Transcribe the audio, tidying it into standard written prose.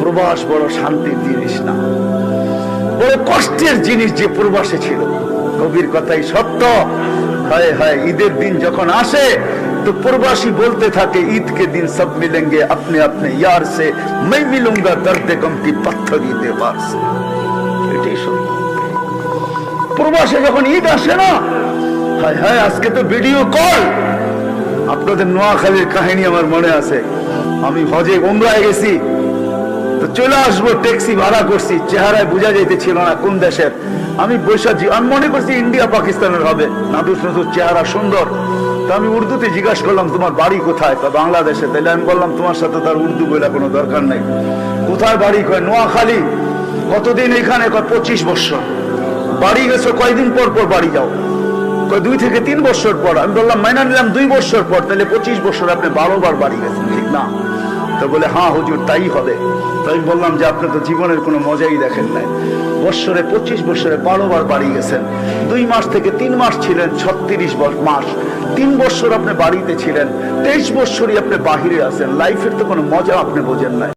প্রবাস বড় শান্তির জিনিস না, বড় কষ্টের জিনিস যে প্রবাসে ছিল। কবির কথাই সত্য। হায় হায়, ঈদের দিন যখন আসে तो प्रवासी बोलते था कि ईद के दिन सब मिलेंगे अपने अपने यार से, मैं मिलूंगा दर्द गम की पत्थरी दीवार से। प्रवासी যখন ঈদ আসে না, হায় হায়, আজকে তো ভিডিও কল। আপনাদের নোয়াখালীর কাহিনী আমার মনে আছে। আমি হজে উমরায় গেছি, তো চলে আসবো, ট্যাক্সি ভাড়া করছি, চেহারায় বোঝা যাইতেছিল না কোন দেশের। আমি বৈশাখী, আমি মনে করছি ইন্ডিয়া পাকিস্তানের হবে, নাদুস নাদুস চেহারা, সুন্দর। তো আমি উর্দুতে জিজ্ঞাসা করলাম তোমার বাড়ি কোথায়? বাংলাদেশে। তাহলে আমি বললাম তোমার সাথে তার উর্দু বলে কোনো দরকার নেই। কোথায় বাড়ি? কয় নোয়াখালী। কতদিন এখানে? কয় 25 বছর। বাড়ি গেছো কয়দিন পর পর বাড়ি যাও? কয় 2 থেকে 3 বছর পর। আমি বললাম মাইনা নিলাম 2 বছর পর, তাহলে 25 বছর আপনি 12 বার বাড়ি গেছেন, ঠিক না? তো বলে হ্যাঁ হুজুর তাই হবে। তো আমি বললাম যে আপনি তো জীবনের কোনো মজাই দেখেন নাই। বছরে 25 বছরে 12 বার বাড়ি গেছেন। 2 মাস থেকে 3 মাস ছিলেন, 36 মাস। 3 বছর আপনি বাড়িতে ছিলেন, 23 বছরই আপনি বাহিরে আছেন। লাইফের তো কোনো মজা আপনি বোঝেন নাই।